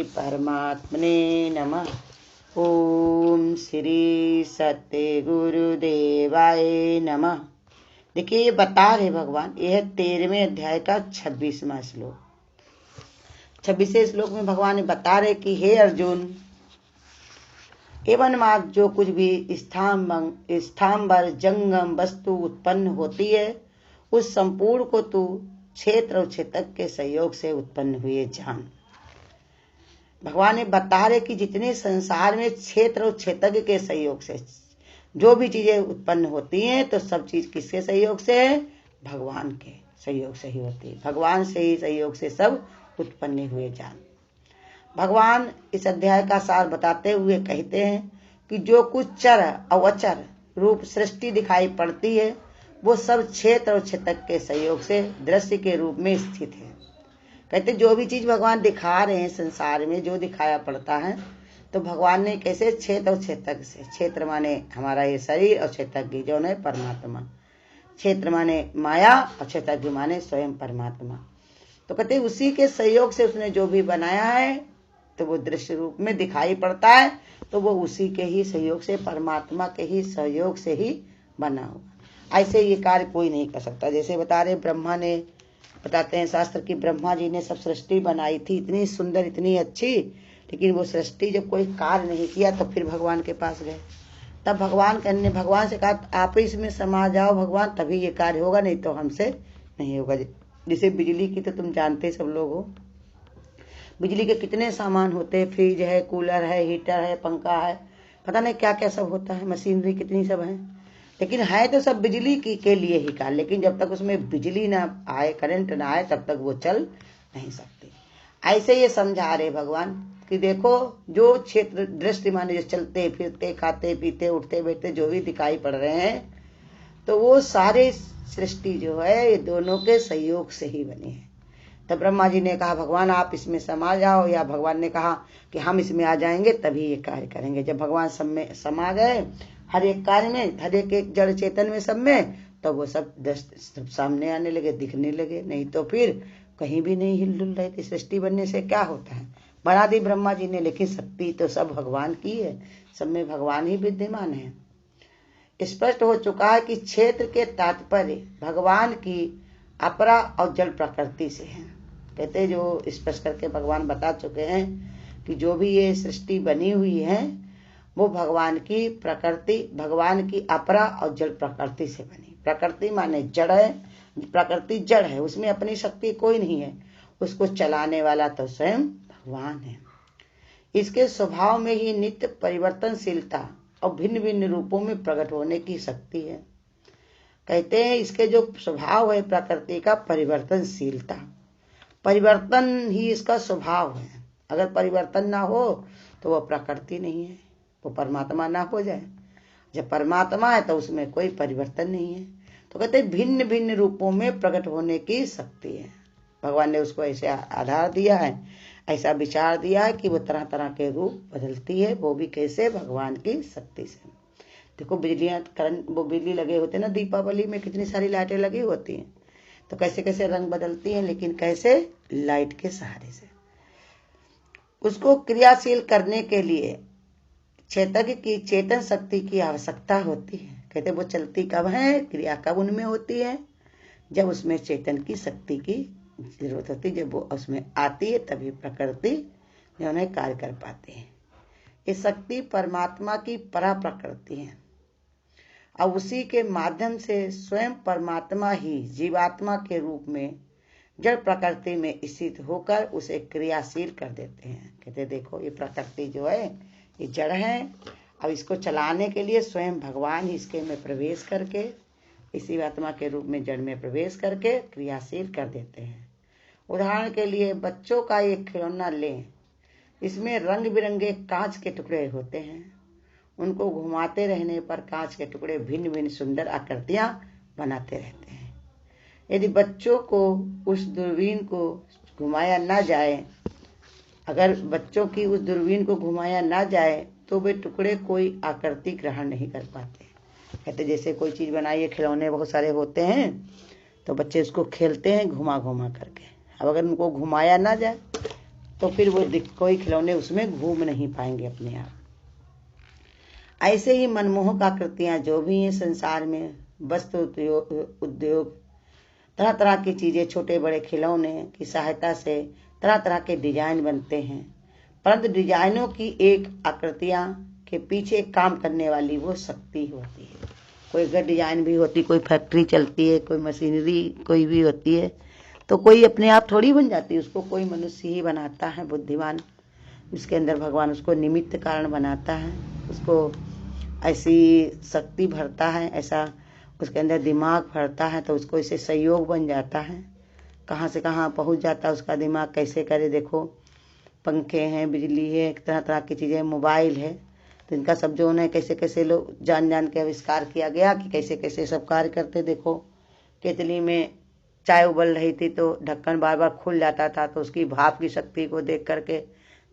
परमात्मने नमः। ओम श्री सत्य गुरुदेवाय नमः। देखिए, ये बता रहे भगवान, यह 13वें अध्याय का 26वां श्लोक। 26वें श्लोक में भगवान बता रहे कि हे अर्जुन, एवं मात जो कुछ भी स्थाम्बर जंगम वस्तु उत्पन्न होती है, उस संपूर्ण को तू क्षेत्र और क्षेत्रज्ञ के सहयोग से उत्पन्न हुए जान। भगवान ने बता रहे कि जितने संसार में क्षेत्र और क्षेत्रज्ञ के सहयोग से जो भी चीजें उत्पन्न होती हैं, तो सब चीज किसके सहयोग से है? भगवान के सहयोग से ही होती है। भगवान से ही सहयोग से सब उत्पन्न हुए जान। भगवान इस अध्याय का सार बताते हुए कहते हैं कि जो कुछ चर और अचर रूप सृष्टि दिखाई पड़ती है, वो सब क्षेत्र और क्षेत्रज्ञ के सहयोग से दृश्य के रूप में स्थित है। कहते जो भी चीज भगवान दिखा रहे हैं संसार में, जो दिखाया पड़ता है, तो भगवान ने कैसे क्षेत्र और क्षेत्रज्ञ से, क्षेत्र माने हमारा ये शरीर और क्षेत्रज्ञ जो है परमात्मा, क्षेत्र माने माया और क्षेत्रज्ञ माने स्वयं परमात्मा। तो कहते उसी के सहयोग से उसने जो भी बनाया है, तो वो दृश्य रूप में दिखाई पड़ता है, तो वो उसी के ही सहयोग से, परमात्मा के ही सहयोग से ही बना हुआ। ऐसे ये कार्य कोई नहीं कर सकता। जैसे बता रहे ब्रह्मा ने, बताते हैं शास्त्र की, ब्रह्मा जी ने सब सृष्टि बनाई थी, इतनी सुंदर इतनी अच्छी, लेकिन वो सृष्टि जब कोई कार्य नहीं किया तो फिर भगवान के पास गए। तब भगवान से कहा आप इसमें समा जाओ भगवान, तभी ये कार्य होगा, नहीं तो हमसे नहीं होगा। जैसे बिजली की तो तुम जानते सब लोग हो, बिजली के कितने सामान होते हैं, फ्रिज है, कूलर है, हीटर है, पंखा है, पता नहीं क्या क्या सब होता है, मशीनरी कितनी सब है, लेकिन है तो सब बिजली के लिए ही कार्य। लेकिन जब तक उसमें बिजली ना आए, करंट ना आए, तब तक वो चल नहीं सकती। ऐसे ये समझा रहे भगवान कि देखो, जो क्षेत्र दृष्टि माने जो चलते फिरते खाते पीते उठते बैठते जो भी दिखाई पड़ रहे हैं, तो वो सारे सृष्टि जो है ये दोनों के सहयोग से ही बने हैं। तब ब्रह्मा जी ने कहा भगवान आप इसमें समा जाओ, या भगवान ने कहा कि हम इसमें आ जाएंगे तभी ये कार्य करेंगे। जब भगवान सब में समा गए, हर एक कार्य में, हर एक जड़ चेतन में, सब में, तो वो सब सामने आने लगे, दिखने लगे। नहीं तो फिर कहीं भी नहीं हिलडुल रही थी। सृष्टि बनने से क्या होता है, बना दी ब्रह्मा जी ने, लेकिन शक्ति तो सब भगवान की है, सब में भगवान ही विद्यमान है। स्पष्ट हो चुका है कि क्षेत्र के तात्पर्य भगवान की अपरा और जल प्रकृति से है। कहते जो स्पष्ट करके भगवान बता चुके हैं कि जो भी ये सृष्टि बनी हुई है, वो भगवान की प्रकृति, भगवान की अपरा और जल प्रकृति से बनी। प्रकृति माने जड़ है, प्रकृति जड़ है, उसमें अपनी शक्ति कोई नहीं है, उसको चलाने वाला तो स्वयं भगवान है। इसके स्वभाव में ही नित्य परिवर्तनशीलता और भिन्न भिन्न रूपों में प्रकट होने की शक्ति है। कहते हैं इसके जो स्वभाव है प्रकृति का, परिवर्तनशीलता, परिवर्तन ही इसका स्वभाव है। अगर परिवर्तन ना हो तो वह प्रकृति नहीं है, वो परमात्मा ना हो जाए। जब परमात्मा है तो उसमें कोई परिवर्तन नहीं है। तो कहते हैं भिन्न भिन्न रूपों में प्रकट होने की शक्ति है। भगवान ने उसको ऐसे आधार दिया है, ऐसा विचार दिया है कि वो तरह तरह के रूप बदलती है, वो भी कैसे? भगवान की शक्ति से। देखो बिजलियां, करंट, वो बिजली लगे होते हैं ना, दीपावली में कितनी सारी लाइटें लगी होती हैं, तो कैसे कैसे रंग बदलती हैं, लेकिन कैसे? लाइट के सहारे से। उसको क्रियाशील करने के लिए क्षेत्रज्ञ की चेतन शक्ति की आवश्यकता होती है। कहते वो चलती कब है, क्रिया कब उनमें होती है? जब उसमें चेतन की शक्ति की जरूरत होती है, जब वो उसमें आती है तभी प्रकृति जो है कार्य कर पाती है। ये शक्ति परमात्मा की परा प्रकृति है, और उसी के माध्यम से स्वयं परमात्मा ही जीवात्मा के रूप में जड़ प्रकृति में स्थित होकर उसे क्रियाशील कर देते हैं। कहते देखो ये प्रकृति जो है ये जड़ है, अब इसको चलाने के लिए स्वयं भगवान ही इसके में प्रवेश करके, इसी आत्मा के रूप में जड़ में प्रवेश करके क्रियाशील कर देते हैं। उदाहरण के लिए बच्चों का एक खिलौना लें, इसमें रंग बिरंगे कांच के टुकड़े होते हैं, उनको घुमाते रहने पर कांच के टुकड़े भिन्न भिन्न सुंदर आकृतियां बनाते रहते हैं। यदि बच्चों को उस दूरबीन को घुमाया ना जाए, अगर बच्चों की उस दूरबीन को घुमाया ना जाए, तो वे टुकड़े कोई आकृति ग्रहण नहीं कर पाते। कहते जैसे कोई चीज बनाई है, खिलौने बहुत सारे होते हैं, तो बच्चे उसको खेलते हैं घुमा घुमा करके। अब अगर उनको घुमाया ना जाए तो फिर वो कोई खिलौने उसमें घूम नहीं पाएंगे अपने आप। ऐसे ही मनमोहक आकृतियां जो भी हैं संसार में, वस्तु उद्योग, तरह तरह की चीजें, छोटे बड़े खिलौने की सहायता से तरह तरह के डिजाइन बनते हैं, परंतु डिजाइनों की एक आकृतियां के पीछे काम करने वाली वो शक्ति होती है। कोई घर डिजाइन भी होती, कोई फैक्ट्री चलती है, कोई मशीनरी कोई भी होती है, तो कोई अपने आप थोड़ी बन जाती है, उसको कोई मनुष्य ही बनाता है बुद्धिमान। उसके अंदर भगवान उसको निमित्त कारण बनाता है, उसको ऐसी शक्ति भरता है, ऐसा उसके अंदर दिमाग भरता है, तो उसको इसे सहयोग बन जाता है। कहाँ से कहाँ पहुँच जाता है उसका दिमाग, कैसे करे। देखो पंखे हैं, बिजली है, तरह तरह की चीज़ें, मोबाइल है, तो इनका सब जो है कैसे कैसे लोग जान के आविष्कार किया गया कि कैसे कैसे सब कार्य करते। देखो केतली में चाय उबल रही थी तो ढक्कन बार बार खुल जाता था, तो उसकी भाप की शक्ति को देख करके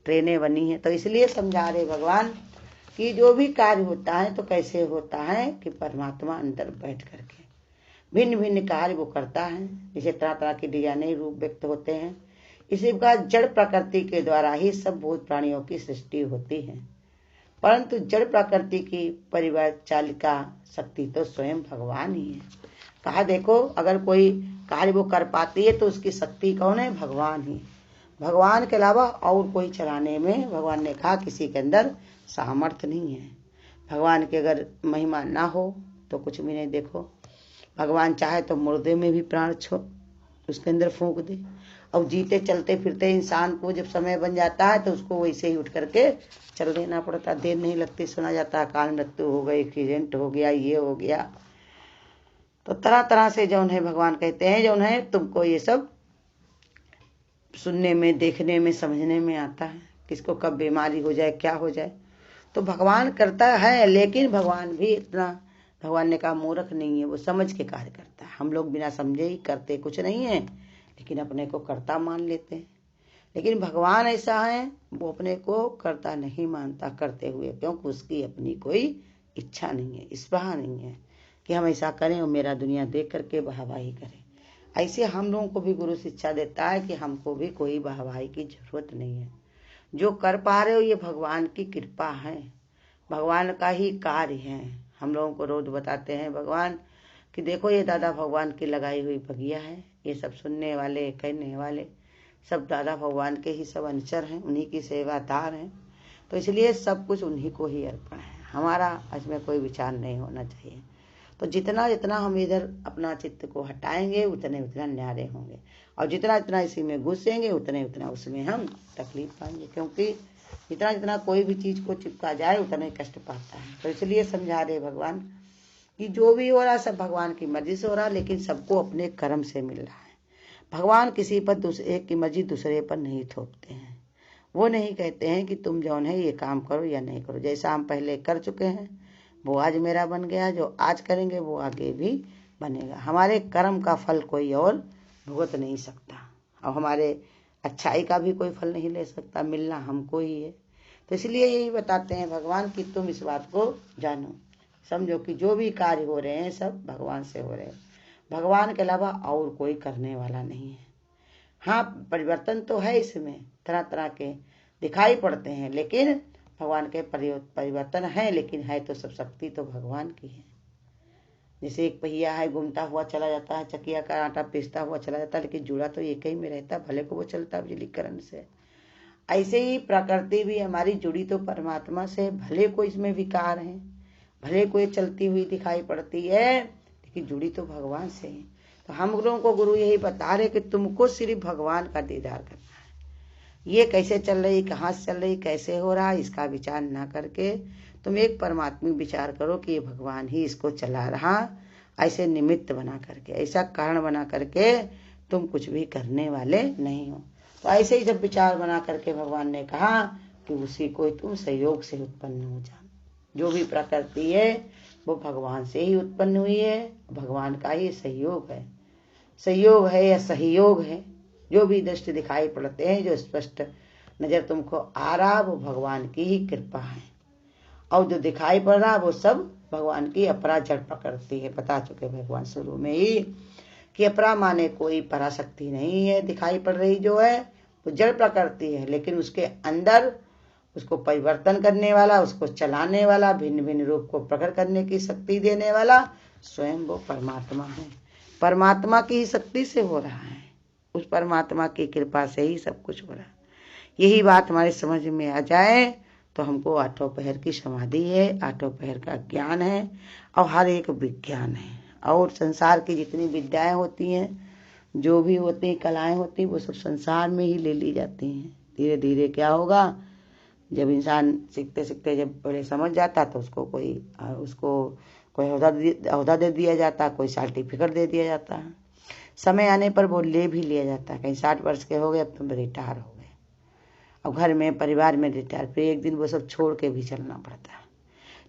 ट्रेनें बनी हैं। तो इसलिए समझा रहे भगवान कि जो भी कार्य होता है तो कैसे होता है कि परमात्मा अंदर बैठ करके भिन्न भिन्न कार्य वो करता है। जैसे तरह तरह के डिजाइने रूप व्यक्त होते हैं, इसी प्रकार जड़ प्रकृति के द्वारा ही सब भूत प्राणियों की सृष्टि होती है, परंतु जड़ प्रकृति की परिचालिका शक्ति तो स्वयं भगवान ही है। कहा देखो अगर कोई कार्य वो कर पाती है तो उसकी शक्ति कौन है? भगवान ही। भगवान के अलावा और कोई चलाने में, भगवान ने कहा, किसी के अंदर सामर्थ्य नहीं है। भगवान की अगर महिमा ना हो तो कुछ भी नहीं। देखो भगवान चाहे तो मुर्दे में भी प्राण उसके अंदर फूंक दे, और जीते चलते फिरते इंसान को जब समय बन जाता है तो उसको वैसे ही उठ करके चल देना पड़ता, देर नहीं लगती। सुना जाता है अकाल मृत्यु हो गई, एक्सीडेंट हो गया, ये हो गया। तो तरह तरह से जौन है भगवान कहते हैं जौन है तुमको ये सब सुनने में, देखने में, समझने में आता है, किसको कब बीमारी हो जाए, क्या हो जाए। तो भगवान करता है, लेकिन भगवान भी इतना, भगवान ने कहा मूर्ख नहीं है, वो समझ के कार्य करता है। हम लोग बिना समझे ही करते कुछ नहीं है, लेकिन अपने को कर्ता मान लेते हैं। लेकिन भगवान ऐसा है, वो अपने को कर्ता नहीं मानता करते हुए, क्योंकि उसकी अपनी कोई इच्छा नहीं है, स्पृहा नहीं है कि हम ऐसा करें और मेरा दुनिया देख करके वाहवाही करें। ऐसे हम लोगों को भी गुरु शिक्षा देता है कि हमको भी कोई वाहवाही की जरूरत नहीं है। जो कर पा रहे हो ये भगवान की कृपा है, भगवान का ही कार्य है। हम लोगों को रोज बताते हैं भगवान कि देखो ये दादा भगवान की लगाई हुई बगिया है, ये सब सुनने वाले, कहने वाले सब दादा भगवान के ही सब अनुचर हैं, उन्हीं की सेवादार हैं। तो इसलिए सब कुछ उन्हीं को ही अर्पण है, हमारा इसमें कोई विचार नहीं होना चाहिए। तो जितना जितना हम इधर अपना चित्त को हटाएंगे उतने उतना न्यारे होंगे, और जितना जितना इसी में घुसेंगे उतने उतना उसमें हम तकलीफ पाएंगे, क्योंकि जितना जितना कोई भी चीज को चिपका जाए उतना ही कष्ट पाता है। तो इसलिए समझा रहे भगवान कि जो भी हो रहा है सब भगवान की मर्जी से हो रहा है, लेकिन सबको अपने कर्म से मिल रहा है। भगवान किसी पर एक की मर्जी दूसरे पर नहीं थोपते हैं। वो नहीं कहते हैं कि तुम जौन है ये काम करो या नहीं करो, जैसा हम पहले कर चुके हैं वो आज मेरा बन गया, जो आज करेंगे वो आगे भी बनेगा। हमारे कर्म का फल कोई और भुगत नहीं सकता, और हमारे अच्छाई का भी कोई फल नहीं ले सकता, मिलना हमको ही है। तो इसलिए यही बताते हैं भगवान कि तुम इस बात को जानो, समझो कि जो भी कार्य हो रहे हैं सब भगवान से हो रहे हैं, भगवान के अलावा और कोई करने वाला नहीं है। हाँ परिवर्तन तो है, इसमें तरह तरह के दिखाई पड़ते हैं, लेकिन भगवान के परिवर्तन है, लेकिन है तो सब शक्ति तो भगवान की है। जैसे एक पहिया है, घूमता हुआ चला जाता है, चकिया का आटा पीसता हुआ चला जाता है, लेकिन जुड़ा तो एक ही में रहता, भले को वो चलता बिजली करंट से। ऐसे ही प्रकृति भी हमारी जुड़ी तो परमात्मा से, भले को इसमें विकार है, भले कोई चलती हुई दिखाई पड़ती है, लेकिन जुड़ी तो भगवान से है। तो हम लोगों को गुरु यही बता रहे कि तुमको सिर्फ भगवान का दीदार करना है। ये कैसे चल रही, कहाँ से चल रही, कैसे हो रहा, इसका विचार ना करके तुम एक परमात्मिक विचार करो कि ये भगवान ही इसको चला रहा। ऐसे निमित्त बना करके, ऐसा कारण बना करके तुम कुछ भी करने वाले नहीं हो। तो ऐसे ही जब विचार बना करके भगवान ने कहा कि उसी को तुम सहयोग से उत्पन्न हो जाओ। जो भी प्रकृति है वो भगवान से ही उत्पन्न हुई है, भगवान का ही सहयोग है। सहयोग है या सहयोग है, जो भी दृष्टि दिखाई पड़ते हैं, जो स्पष्ट नजर तुमको आ रहा, वो भगवान की ही कृपा है। और जो दिखाई पड़ रहा वो सब भगवान की अपरा जड़ प्रकृति है। बता चुके भगवान शुरू में ही कि अपरा माने कोई पराशक्ति नहीं है, दिखाई पड़ रही जो है वो जड़ प्रकृति है, लेकिन उसके अंदर उसको परिवर्तन करने वाला, उसको चलाने वाला, भिन्न भिन्न रूप को प्रकट करने की शक्ति देने वाला स्वयं वो परमात्मा है। परमात्मा की ही शक्ति से हो रहा है, उस परमात्मा की कृपा से ही सब कुछ हो रहा है। यही बात हमारे समझ में आ जाए तो हमको आठों पहर की समाधि है, आठों पहर का ज्ञान है और हर एक विज्ञान है। और संसार की जितनी विद्याएं होती हैं, जो भी होती हैं, कलाएं होती हैं, वो सब संसार में ही ले ली जाती हैं। धीरे धीरे क्या होगा, जब इंसान सीखते सीखते जब बड़े समझ जाता तो उसको कोई ओहदा दे दिया जाता, कोई सर्टिफिकेट दे दिया जाता। समय आने पर वो ले भी लिया जाता। कहीं 60 वर्ष के हो गए, अब तुम रिटायर हो गए, अब घर में परिवार में रिटायर, फिर एक दिन वो सब छोड़ के भी चलना पड़ता है।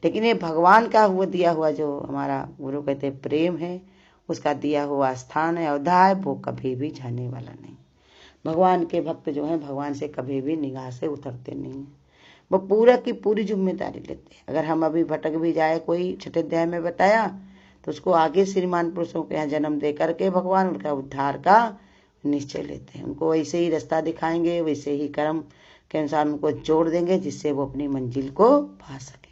लेकिन ये भगवान का दिया हुआ जो हमारा गुरु कहते प्रेम है, उसका दिया हुआ स्थान है, अवधा है, वो कभी भी जाने वाला नहीं। भगवान के भक्त जो हैं भगवान से कभी भी निगाह से उतरते नहीं हैं, वो पूरा की पूरी जिम्मेदारी लेते हैं। अगर हम अभी भटक भी जाए, कोई छठे अध्याय में बताया, तो उसको आगे श्रीमान पुरुषों के यहाँ जन्म दे करके भगवान उनका उद्धार का निश्चय लेते हैं। उनको वैसे ही रास्ता दिखाएंगे, वैसे ही कर्म के अनुसार उनको जोड़ देंगे, जिससे वो अपनी मंजिल को पा सके,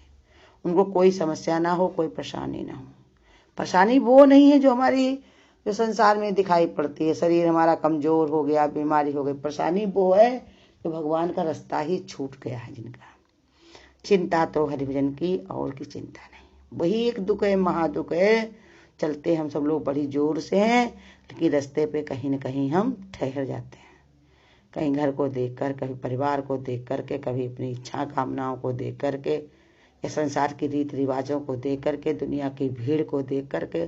उनको कोई समस्या ना हो, कोई परेशानी ना हो। परेशानी वो नहीं है जो संसार में दिखाई पड़ती है, शरीर हमारा कमजोर हो गया, बीमारी हो गई। परेशानी वो है कि भगवान का रास्ता ही छूट गया है जिनका। चिंता तो हरिभजन की, और की चिंता नहीं। वही एक दुख है, महादुख है। चलते हम सब लोग बड़ी जोर से हैं, लेकिन रास्ते पे कहीं न कहीं हम ठहर जाते हैं। कहीं घर को देखकर, कभी परिवार को देख करके, कभी अपनी इच्छा कामनाओं को देख करके, या संसार की रीति रिवाजों को देख करके, दुनिया की भीड़ को देख करके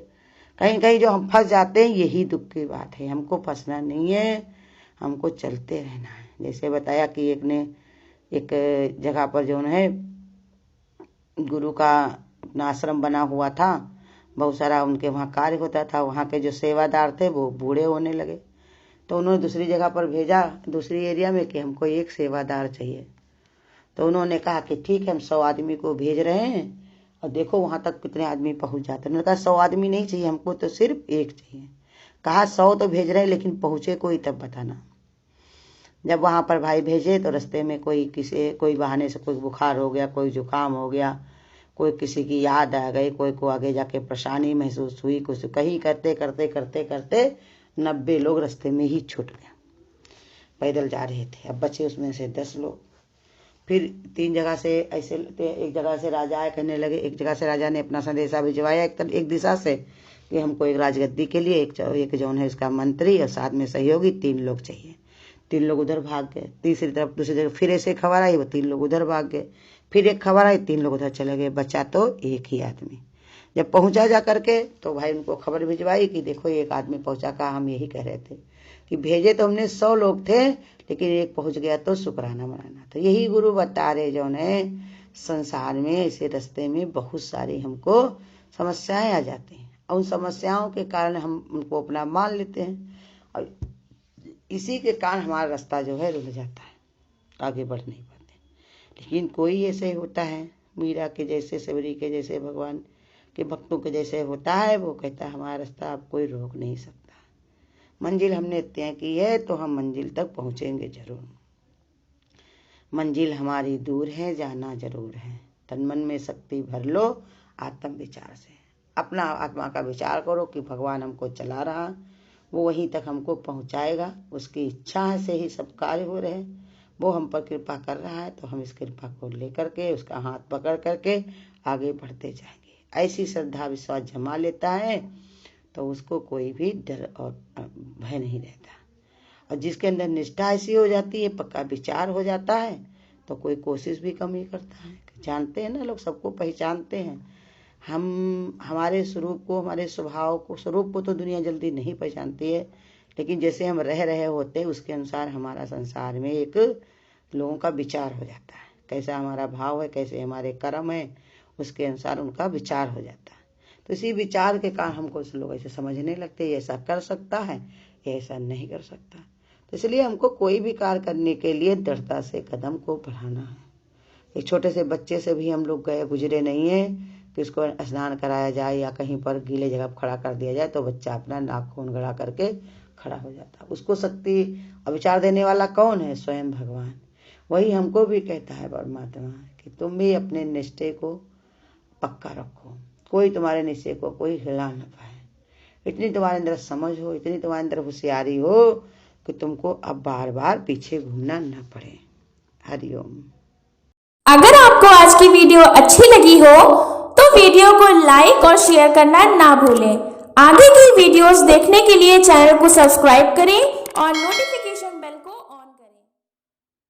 कहीं कहीं जो हम फंस जाते हैं। यही दुख की बात है। हमको फंसना नहीं है, हमको चलते रहना है। जैसे बताया कि एक जगह पर जो है गुरु का अपना आश्रम बना हुआ था, बहुत सारा उनके वहाँ कार्य होता था। वहाँ के जो सेवादार थे वो बूढ़े होने लगे, तो उन्होंने दूसरी जगह पर भेजा, दूसरी एरिया में, कि हमको एक सेवादार चाहिए। तो उन्होंने कहा कि ठीक है, हम 100 आदमी को भेज रहे हैं, और देखो वहां तक कितने आदमी पहुंच जाते हैं। उन्होंने कहा 100 आदमी नहीं चाहिए हमको, तो सिर्फ एक चाहिए। कहा 100 तो भेज रहे हैं, लेकिन पहुंचे कोई तब बताना। जब वहां पर भाई भेजे तो रास्ते में कोई बहाने से कोई बुखार हो गया, कोई जुकाम हो गया, कोई किसी की याद आ गई, कोई को आगे जाके परेशानी महसूस हुई, कुछ कहीं करते करते करते करते 90 लोग रास्ते में ही छूट गए। पैदल जा रहे थे, अब बचे उसमें से 10 लोग। फिर 3 जगह से ऐसे, एक जगह से राजा आए, कहने लगे, एक जगह से राजा ने अपना संदेशा भिजवाया एक दिशा से कि हमको एक राजगद्दी के लिए एक जौन है उसका मंत्री और साथ में सहयोगी 3 लोग चाहिए। 3 लोग उधर भाग गए। तीसरी तरफ दूसरी जगह फिर ऐसे खबर आई, वो 3 लोग उधर भाग गए। फिर एक खबर आई, 3 लोग उधर चले गए, बचा तो एक ही आदमी। जब पहुंचा जा करके तो भाई उनको खबर भिजवाई कि देखो एक आदमी पहुंचा। कहा हम यही कह रहे थे कि भेजे तो हमने 100 लोग थे, लेकिन एक पहुंच गया तो शुक्राना मनाना। तो यही गुरु बता रहे जो है, संसार में ऐसे रास्ते में बहुत सारी हमको समस्याएं आ जाती हैं, और उन समस्याओं के कारण हम उनको अपना मान लेते हैं, और इसी के कारण हमारा रास्ता जो है रुक जाता है, आगे बढ़ नहीं पाते। लेकिन कोई ऐसे होता है, मीरा के जैसे, सबरी के जैसे, भगवान के भक्तों के जैसे होता है, वो कहता है हमारा रास्ता अब कोई रोक नहीं सकता। मंजिल हमने तय की है तो हम मंजिल तक पहुंचेंगे जरूर। मंजिल हमारी दूर है, जाना जरूर है। तन मन में शक्ति भर लो आत्म विचार से। अपना आत्मा का विचार करो कि भगवान हमको चला रहा, वो वहीं तक हमको पहुंचाएगा। उसकी इच्छा से ही सब कार्य हो रहे, वो हम पर कृपा कर रहा है, तो हम इस कृपा को लेकर के, उसका हाथ पकड़ करके आगे बढ़ते जाएंगे। ऐसी श्रद्धा विश्वास जमा लेता है तो उसको कोई भी डर और भय नहीं रहता। और जिसके अंदर निष्ठा ऐसी हो जाती है, पक्का विचार हो जाता है, तो कोई कोशिश भी कम ही करता है। जानते हैं ना, लोग सबको पहचानते हैं। हम हमारे स्वरूप को, हमारे स्वभाव को, स्वरूप को तो दुनिया जल्दी नहीं पहचानती है, लेकिन जैसे हम रह रहे होते हैं उसके अनुसार हमारा संसार में एक लोगों का विचार हो जाता है। कैसा हमारा भाव है, कैसे हमारे कर्म है, उसके अनुसार उनका विचार हो जाता है। तो इसी विचार के कारण हमको लोग ऐसे समझने लगते हैं, ऐसा कर सकता है, ऐसा नहीं कर सकता। तो इसलिए हमको कोई भी कार्य करने के लिए दृढ़ता से कदम को बढ़ाना है। एक छोटे से बच्चे से भी हम लोग गए गुजरे नहीं है कि उसको स्नान कराया जाए या कहीं पर गीले जगह खड़ा कर दिया जाए तो बच्चा अपना नाक खून गड़ा करके खड़ा हो जाता। उसको शक्ति और विचार देने वाला कौन है? स्वयं भगवान। वही हमको भी कहता है परमात्मा कि तुम भी अपने निश्चय को पक्का रखो, कोई तुम्हारे निश्चय को कोई हिला न पाए। इतनी तुम्हारे अंदर समझ हो, इतनी तुम्हारे अंदर होशियारी हो कि तुमको अब बार बार पीछे घूमना न पड़े। हरिओम। अगर आपको आज की वीडियो अच्छी लगी हो तो वीडियो को लाइक और शेयर करना ना भूलें। आगे की वीडियोस देखने के लिए चैनल को सब्सक्राइब करें और नोटिफिकेशन